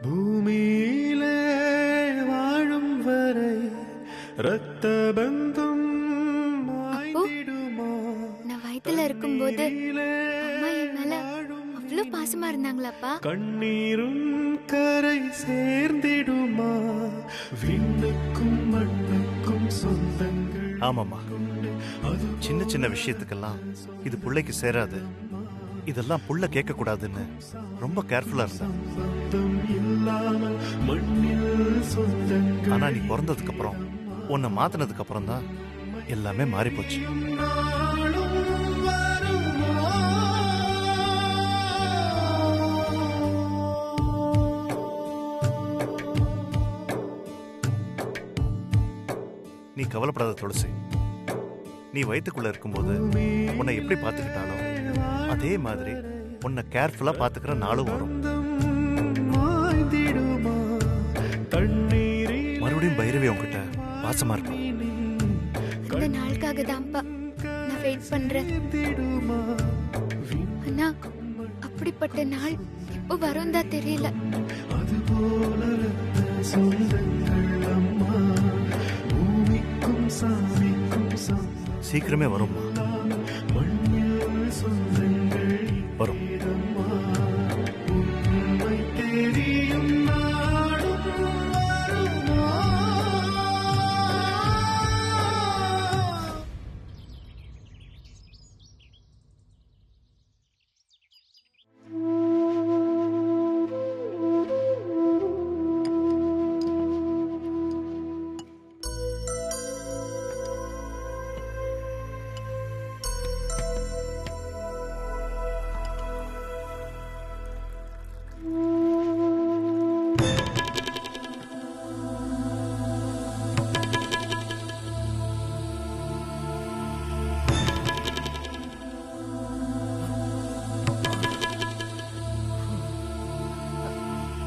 பூமியிலே வாழும் வரை ரத்த பந்தம் நான் வயித்துல இருக்கும்போது அம்மா என் மேல அவ்வளவு பாசமா இருந்தாங்களாப்பா. கண்ணீரும் கரை சேர்ந்திடுமா விண்ணுக்கும் மண்ணுக்கும் சொந்தங்கள். ஆமாம்மா, சின்ன சின்ன விஷயத்துக்கெல்லாம் இது புள்ளைக்கு சேராது, இதெல்லாம் புள்ள கேட்க கூடாதுன்னு ரொம்ப கேர்ஃபுல்லா இருந்தா. ஆனா நீ பிறந்ததுக்கு அப்புறம், உன்னை மாத்தினதுக்கு அப்புறம் தான் எல்லாமே மாறி போச்சு. நீ கவலைப்படாத துளசி. நீ வயிற்றுக்குள்ள இருக்கும்போது உன்னை எப்படி பார்த்துக்கிட்டாலும் அதே மாதிரி உன்னை கேர்ஃபுல்லா பார்த்துக்கிற நாளும் வரும். மறுபடியும் பைரவி உங்ககிட்ட பாசமா இருக்கும். இந்த நாளுக்காக தான்ப்பா நான் வெயிட் பண்றேன். ஆனா அப்படிப்பட்ட நாள் எப்போ வரும் தான் தெரியல. சீக்கிரமே வரும் வரும்.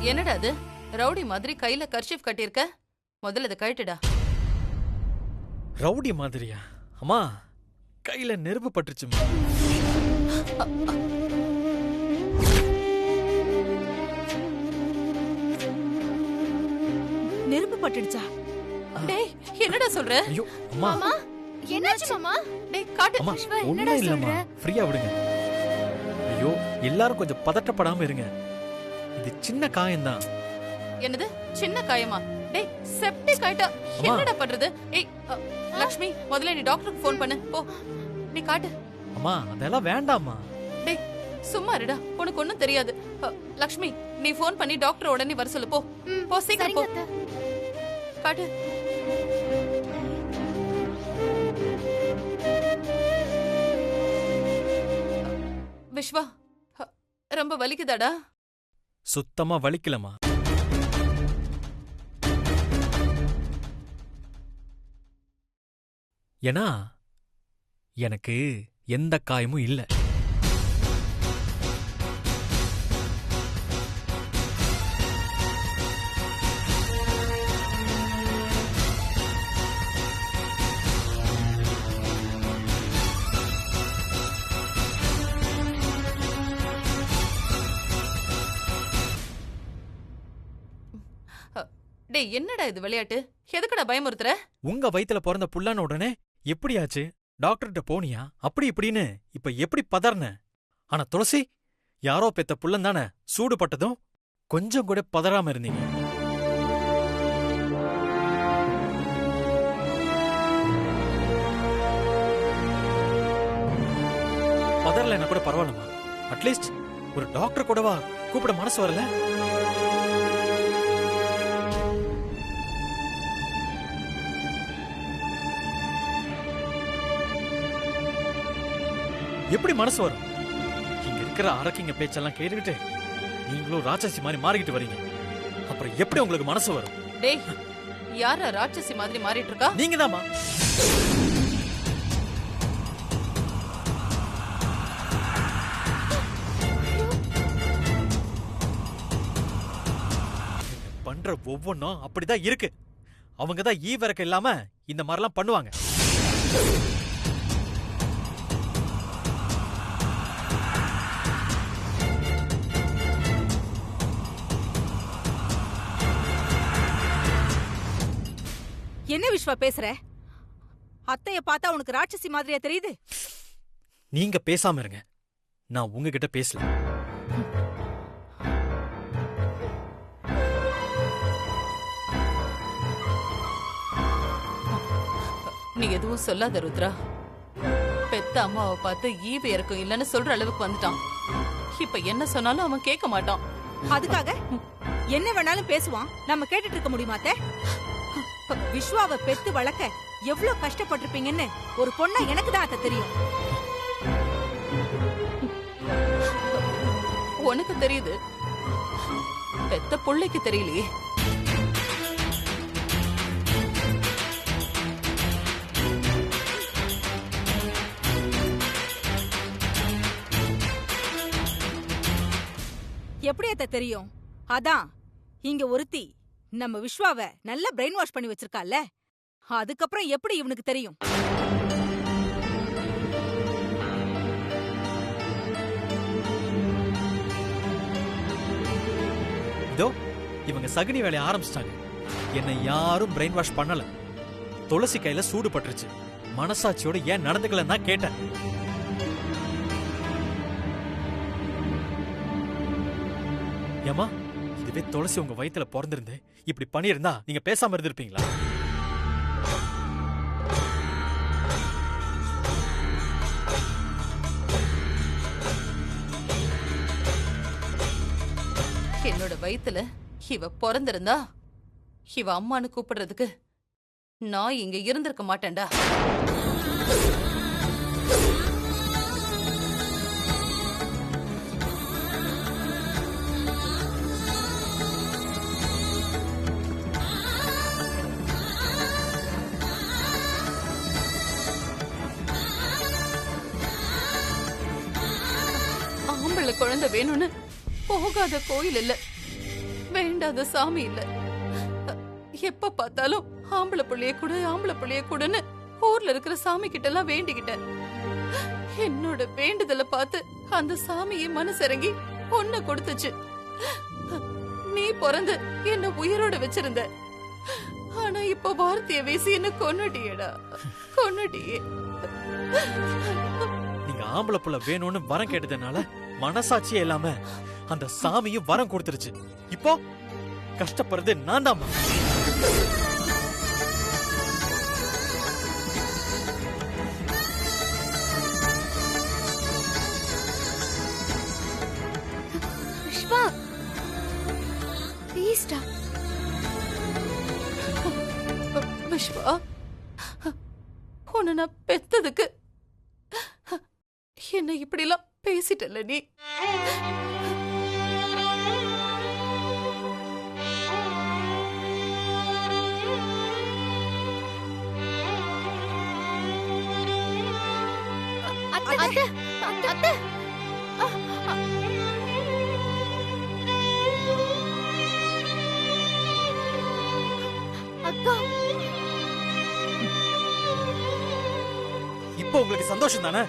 என்னடா அது ரவுடி மாதிரி கையில கர்ஷிப் கட்டியிருக்க? முதல்ல இதை கழட்டுடா. ரவுடி மாதிரியா? அம்மா, கையில நெருப்பு பட்டுருச்சுமா. நெருப்பு பட்டுடுச்சா? டேய், என்னடா சொல்ற? ஐயோ அம்மா, என்னாச்சு மாமா? டேய் காட்டு. அம்மா என்னடா ஒண்ணும் இல்லம்மா, சொல்ற? ஃப்ரீயா விடுங்க. ஐயோ, எல்லாரும் கொஞ்சம் பதட்டப்படாம இருங்க. இது சின்ன காயம்தான். என்னது சின்ன காயமா? டேய் செப்டிக் ஆயிட்டா. என்னடா பண்றது? ஏய் லக்ஷ்மி, முதல்ல நீ டாக்டருக்கு ஃபோன் பண்ணு. போ, நீ காட்டு. அம்மா அதெல்லாம் வேண்டாம்மா. டேய் சும்மா இருடா, உனக்கு ஒண்ணும் தெரியாது. லக்ஷ்மி, நீ ஃபோன் பண்ணி டாக்டர் உடனே வர சொல்லு. போ போ, சீக்கிரம் போ. காட்டு. விஸ்வா, ரொம்ப வலிக்குதாடா? சுத்தமா வலிக்கலமா. ஏன்னா எனக்கு எந்த காயமும் இல்ல. டேய் என்னடா இது விளையாட்டு? எதுக்குடா பயமுறுத்துற? உங்க வயித்துல பிறந்த புள்ளான உடனே எப்படியாச்சு? டாக்டர்கிட்ட போனியா? அப்படி இப்படின்னு இப்ப எப்படி பதறன? ஆனா துளசி, யாரோ பெத்த புள்ளன் தானே, சூடு பட்டதும் கொஞ்சம் கூட பதறாம இருந்தீங்க. பதறல என்ன கூட பரவாயில்லமா. அட்லீஸ்ட் ஒரு டாக்டர் கூடவா கூப்பிட மனசு வரல? எப்படி மனசு வரும்? இங்க இருக்கிற அரக்கிங்க பேச்செல்லாம் கேட்டுக்கிட்டு நீங்களும் ராட்சசி மாதிரி மாறிக்கிட்டு வரீங்க. அப்புறம் எப்படி உங்களுக்கு மனசு வரும்? டேய், யாரா ராட்சசி மாதிரி மாறிட்டு இருக்கா? நீங்கதாம்மா. பண்ற ஒவ்வொன்னும் அப்படிதான் இருக்கு. அவங்கதான் ஈவரக்க இல்லாம இந்த மாதிரிலாம் பண்ணுவாங்க. என்ன விஸ்வா பேசுற? அத்தைய பார்த்தா உனக்கு ராட்சசி மாதிரியா தெரியுது? நீங்க பேசாம இருங்க, நான் உங்ககிட்ட பேசல. நீ எதுவும் சொல்லாத ருத்ரா. பெத்த அம்மாவை பார்த்து ஈவு இறக்கம் இல்லைன்னு சொல்ற அளவுக்கு வந்துட்டான். இப்ப என்ன சொன்னாலும் அவன் கேட்க மாட்டான். அதுக்காக என்ன வேணாலும் பேசுவான், நம்ம கேட்டுட்டு இருக்க முடியுமா அத்தை? விஸ்வாவை பெத்து வளர்க்க எவ்வளவு கஷ்டப்பட்டிருப்பீங்கன்னு ஒரு பொண்ணா எனக்கு தான் அத்தை தெரியும். உனக்கு தெரியுது, பெத்த புள்ளைக்கு தெரியலையே. எப்படி அத்தை தெரியும்? அதான் இங்க ஒருத்தி நம்ம விஸ்வாவை நல்லா பிரெயின் வாஷ் பண்ணி வச்சிருக்கால, அதுக்கப்புறம் எப்படி இவனுக்கு தெரியும்? இதோ இவங்க சகுனி வேலையை ஆரம்பிச்சிட்டாங்க. என்னை யாரும் பிரெயின் வாஷ் பண்ணல. துளசி கையில சூடு பட்டுருச்சு. மனசாட்சியோட ஏன் நடந்துக்கலன்னு தான் கேட்டேன். ஏமா, இதுவே துளசி உங்க வயித்துல பிறந்திருந்து இப்படி பண்ணியிருந்தா நீங்க பேசாம இருந்திருப்பீங்களா? என்னோட வயித்துல இவ பிறந்திருந்தா இவ அம்மானு கூப்பிடுறதுக்கு நான் இங்க இருந்திருக்க மாட்டேன்டா. ஆம்பளை குழந்தை வேணும்னு போகாத கோயில் இல்ல, வேண்டாத சாமி இல்ல. எப்ப பார்த்தாலும் ஆம்பளை புள்ளைய கூடன்னு ஊர்ல இருக்கிற சாமி கிட்ட எல்லாம் வேண்டிக்கிட்டேன். என்னோட வேண்டுதலை பார்த்து அந்த சாமியை மனசிறங்கி பொண்ண கொடுத்துச்சு. நீ பிறந்து என்ன உயிரோட வச்சிருந்த. ஆனா இப்ப வார்த்தைய வீசி என்ன கொன்னுட்டியேடா, கொன்னுட்டியே. நீங்க ஆம்பளை புள்ள வேணும்னு வரம் கேட்டதுனால மனசாட்சியே இல்லாம அந்த சாமியும் வரம் கொடுத்துருச்சு. இப்போ கஷ்டப்படுறது நான் தான். விஸ்வா, ப்ளீஸ்டா. விஸ்வா, உன்னை நான் பெத்ததுக்கு என்ன இப்படிலாம் பேசிட்டல நீ. அத்தை, அத்தை. அக்கா, இப்போ உங்களுக்கு சந்தோஷம் தானே?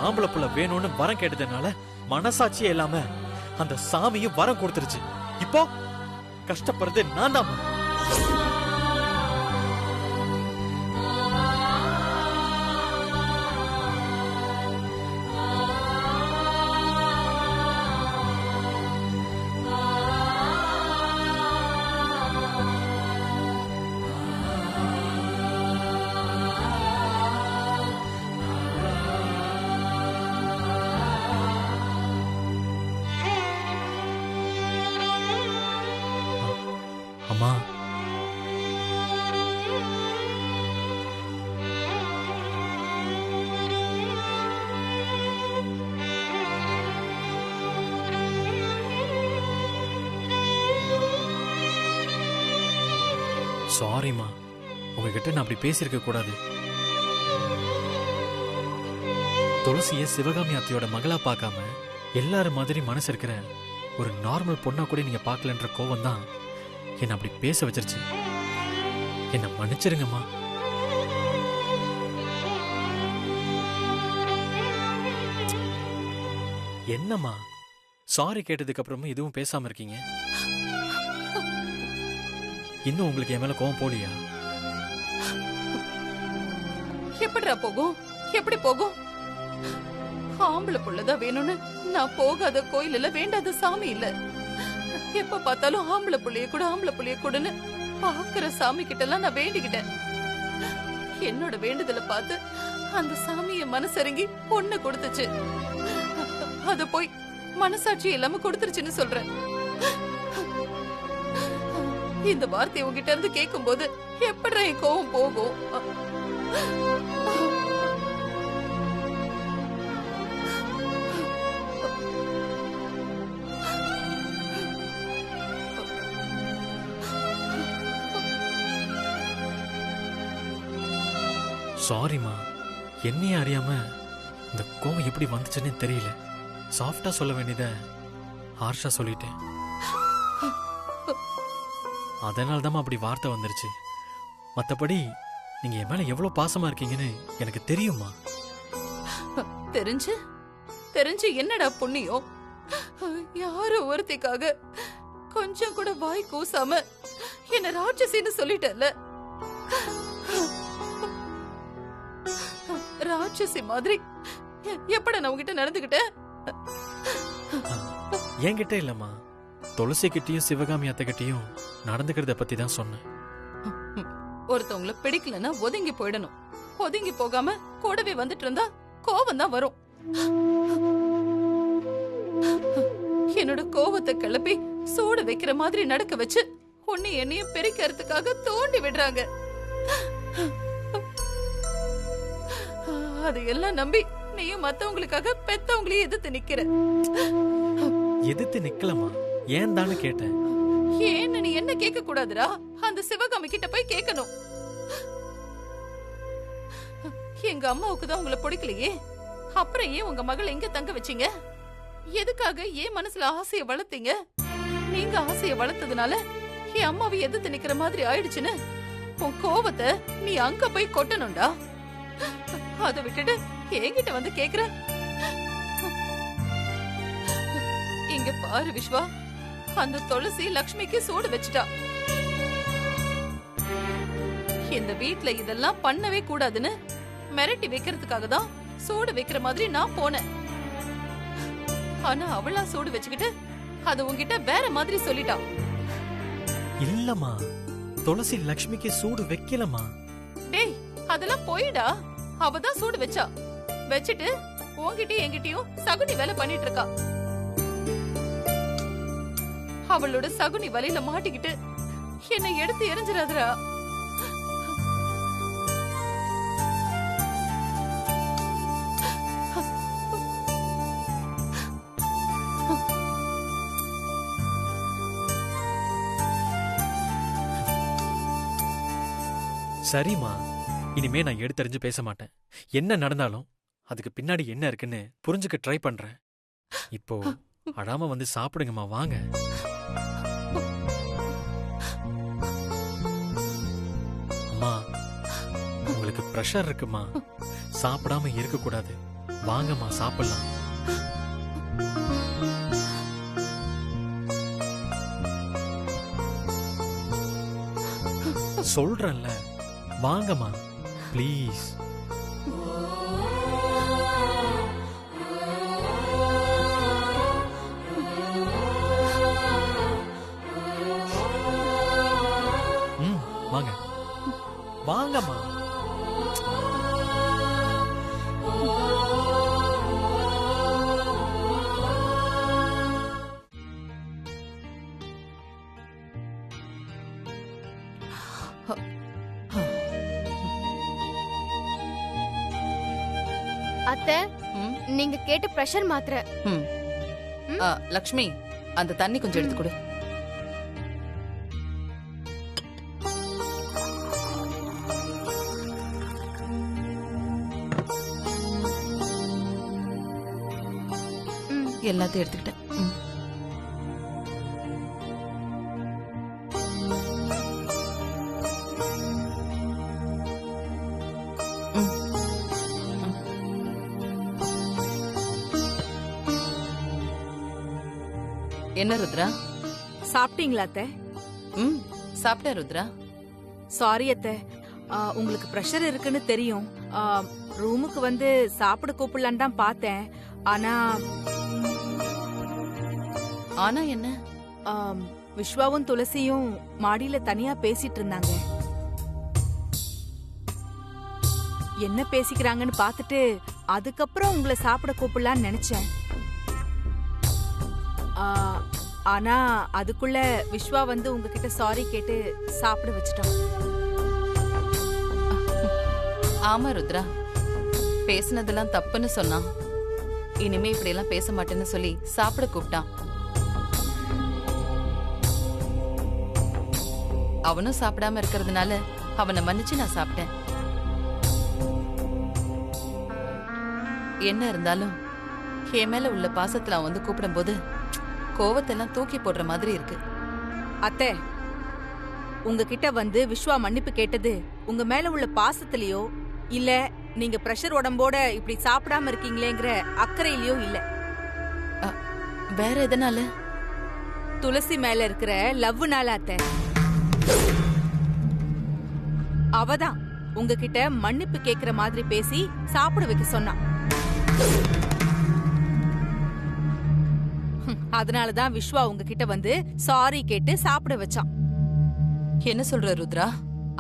ஆம்பளை புள்ள வேணும்னு வரம் கேட்டதுனால மனசாட்சியே இல்லாம அந்த சாமியும் வரம் கொடுத்துருச்சு. இப்போ கஷ்டப்படுறது நான் தான். அம்மா, சாரிம்மா, உங்ககிட்ட நான் அப்படி பேசியிருக்க கூடாது. துளசிய சிவகாமி அத்தையோட மகளா பார்க்காம எல்லாரும் மாதிரி மனசு இருக்கிற ஒரு நார்மல் பொண்ணா கூட நீங்க பார்க்கலன்ற கோவம் தான் என்ன அப்படி பேச வச்சிருச்சு. என்ன மன்னிச்சிருங்கம்மா. என்னம்மா சாரி கேட்டதுக்கு அப்புறமும் எதுவும் பேசாம இருக்கீங்க? இன்னும் உங்களுக்கு என் மேல கோவம் போலியா? எப்படிடா போகும்? எப்படி போகும்? ஆம்பளை புள்ளதான் வேணும்னு நான் போகாத கோயில் இல்ல, வேண்டாத சாமி இல்ல. எப்ப பார்த்தாலும் ஆம்பளை புள்ளைய கூடன்னு பாக்குற சாமி கிட்ட எல்லாம் நான் வேண்டிக்கிட்டேன். என்னோட வேண்டுதலை பார்த்து அந்த சாமிய மனசரங்கி பொண்ணு கொடுத்துச்சு. அத போய் மனசாட்சி இல்லாம கொடுத்துருச்சுன்னு சொல்றேன். இந்த வார்த்தை உங்ககிட்ட இருந்து கேட்கும் போது எப்படிடா என் கோவம் போகும்? சாரிம்மா, என்னையே அறியாம இந்த கோவம் எப்படி வந்துச்சுன்னு தெரியல. சாஃப்டா சொல்ல வேண்டியத ஹார்ஷா சொல்லிட்டேன். அதனால தான் அப்படி வார்த்தை வந்துருச்சு. மத்தபடி நீங்க என் மேல எவ்வளவு பாசமா இருக்கீங்கன்னு எனக்கு தெரியுமா. தெரிஞ்சு என்னடா புண்ணியம்? யாரோ ஒருத்திக்காக கொஞ்சம் கூட வாய் கூசாம என்ன ராட்சசின்னு சொல்லிட்டல. ராட்சசி மாதிரி எப்பட நான் உங்ககிட்ட நடந்துகிட்டேன்? என்கிட்ட இல்லம்மா, துளசி கிட்டயும் சிவகாமி அத்தை கிட்டயும் நடந்துக்கிறத பத்தி தான் சொன்னேன். ஒருத்தவங்கள பிடிக்கலன்னா ஒதுங்கி போயிடணும். ஒதுங்கி போகாம கூடவே வந்துட்டு இருந்தா கோவம் தான் வரும். என்னோட கோவத்தை கிளப்பி சூடு வைக்கிற மாதிரி நடக்க வச்சு உன்னை என்னையும் பிரிக்கிறதுக்காக தோண்டி விடுறாங்க. அதையெல்லாம் நம்பி நீயும் மத்தவங்களுக்காக பெத்தவங்களையும் எதிர்த்து நிக்கிற. எதிர்த்து நிக்கலமா, ஏன் தானு கேட்டேன். ஏன்னு நீ என்ன கேட்க கூடாதுடா, அந்த சிவகாமி கிட்ட போய் கேட்கணும். எங்க அம்மாவுக்கு தான் உங்களை பிடிக்கலையே, அப்புறம் ஏன் உங்க மகளை எங்க தங்க வச்சீங்க? எதுக்காக ஏன் மனசுல ஆசைய வளர்த்தீங்க? நீங்க ஆசைய வளர்த்ததுனால என் அம்மாவை எதிர்த்து நிக்கிற மாதிரி ஆயிடுச்சுன்னு உன் கோவத்தை நீ அங்க போய் கொட்டணும்டா. அதை விட்டுட்டு என்கிட்ட வந்து கேக்குற. இங்க பாரு விஸ்வா, அந்த துளசி லக்ஷ்மிக்கு சூடு வச்சுட்டா. இந்த வீட்ல இதெல்லாம் பண்ணவே கூடாதுன்னு மிரட்டி வைக்கிறதுக்காக தான் சூடு வைக்கிற மாதிரி நான் போனேன். ஆனா அவளா சூடு வச்சுக்கிட்டு அது உன்கிட்ட வேற மாதிரி சொல்லிட்டா. இல்லம்மா, துளசி லக்ஷ்மிக்கு சூடு வைக்கலமா. டேய், அதெல்லாம் போயிடா. அவதான் சூடு வச்சா. வச்சுட்டு உன்கிட்டயும் என்கிட்டயும் சகுனி வேலை பண்ணிட்டு இருக்கா. அவளோட சகுனி வலையில மாட்டிக்கிட்டு என்னை எடுத்து எரிஞ்சிடாதரா. சரிம்மா, இனிமே நான் எடுத்தறிஞ்சு பேச மாட்டேன். என்ன நடந்தாலும் அதுக்கு பின்னாடி என்ன இருக்குன்னு புரிஞ்சுக்க ட்ரை பண்றேன். இப்போ அடாம வந்து சாப்பிடுங்கம்மா, வாங்க. அம்மா, உங்களுக்கு பிரஷர் இருக்குமா, சாப்பிடாம இருக்க கூடாது. வாங்கம்மா, சாப்பிடலாம். சொல்றேன்ல, வாங்கம்மா ப்ளீஸ். வாங்க வாங்கம்மா. அத்தை, நீங்க கேட்ட பிரஷர் மாத்திரை. லக்ஷ்மி, அந்த தண்ணி கொஞ்சம் எடுத்து கொடு. எல்லாத்தையும் எடுத்துக்கிட்டேன். ம். ம். ம். என்ன ருத்ரா? சாப்பிட்டீங்களா அத்தை? ம், சாப்பிட்டேன் ருத்ரா. சாரி அத்தை, உங்களுக்கு ப்ரெஷர் இருக்குன்னு தெரியும். ரூமுக்கு வந்து சாப்பிட கூப்பிடலான்னு தான் பார்த்தேன். ஆனா ஆனா என்ன? விஸ்வாவும் துளசியும் மாடியில தனியா பேசிட்டு இருந்தாங்க. என்ன பேசிக்கிறாங்கன்னு பார்த்துட்டு அதுக்கப்புறம் உங்களை சாப்பிட கூப்பிடலான்னு நினைச்சேன். ஆனா அதுக்குள்ள விஸ்வா வந்து உங்ககிட்ட சாரி கேட்டு சாப்பிட வச்சிட்டான். ஆமா ருத்ரா, பேசுனதெல்லாம் தப்புன்னு சொன்னான். இனிமே இப்படி எல்லாம் பேச மாட்டேன்னு சொல்லி சாப்பிட கூப்பிட்டான். அவனும் சாப்பிடாம இருக்கிறதுனால அவனை மன்னிச்சு நான் சாப்பிட்டேன். என்ன இருந்தாலும் என் மேல உள்ள பாசத்துல அவன் வந்து கூப்பிடும் போது கோவத்தெல்லாம் தூக்கி போடுற மாதிரி இருக்கு. அத்தை, உங்ககிட்ட வந்து விஸ்வா மன்னிப்பு கேட்டது உங்க மேல உள்ள பாசத்திலயோ இல்ல நீங்க பிரஷர் உடம்போட இப்படி சாப்பிடாம இருக்கீங்களேங்கிற அக்கறையிலயோ இல்ல. வேற எதனால? துளசி மேல இருக்கிற லவ்னால அத்தை. அவதான் உங்ககிட்ட மன்னிப்பு கேக்குற மாதிரி பேசி சாப்பிட வைக்க சொன்னான். அதனாலதான் விஸ்வா உங்ககிட்ட வந்து சாரி கேட்டு சாப்பிட வச்சான். என்ன சொல்ற ருத்ரா?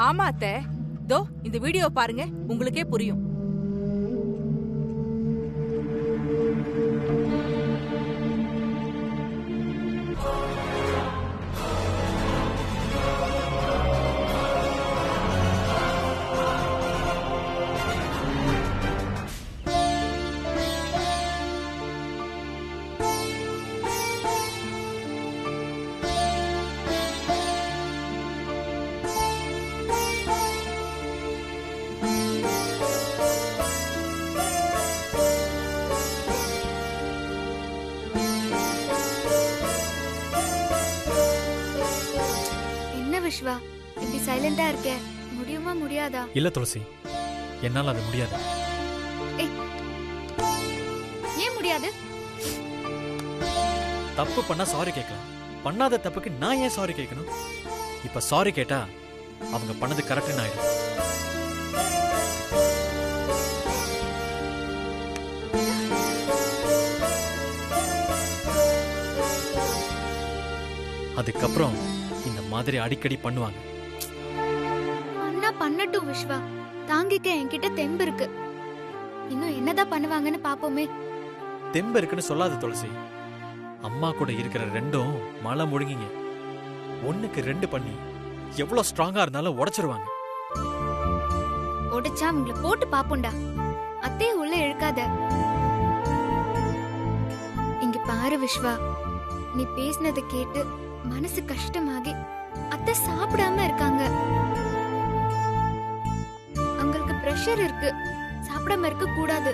ஆமா அத்தை, தோ இந்த வீடியோ பாருங்க, உங்களுக்கே புரியும். விஸ்வா, இப்படி சைலண்டா இருக்க முடியுமா முடியாதா? இல்ல துளசி, என்னால அது முடியாது. ஏன் முடியாது? தப்பு பண்ணா சாரி கேட்கலாம், பண்ணாத தப்புக்கு நான் ஏன் சாரி கேட்கணும்? இப்ப சாரி கேட்டா அவங்க பண்ணது கரெக்ட்னு ஆயிடும். அதுக்கப்புறம் இந்த மாதிரி அடிக்கடி பண்ணுவாங்க. அண்ணா பண்ணட்டும் விஸ்வா, தாங்கிக்க என்கிட்ட தெம்பு இருக்கு. இன்னும் என்னதான் பண்ணுவாங்கன்னு பாப்போமே. தெம்பு இருக்குன்னு சொல்லாத துளசி. அம்மா கூட இருக்கிற ரெண்டும் மலை முழுங்கிங்க. ஒண்ணுக்கு 2 பண்ணி எவ்வளவு ஸ்ட்ராங்கா இருந்தாலும் உடைச்சிருவாங்க. உடைச்சா உங்களை போட்டு பாப்போண்டா. அத்தைய உள்ள இழுக்காத. இங்க பாரு விஸ்வா, நீ பேசினதை கேட்டு மனசு கஷ்டமாகி அத்தை சாப்பிடாம இருக்காங்க. அவங்களுக்கு பிரஷர் இருக்கு, சாப்பிடாம இருக்க கூடாது.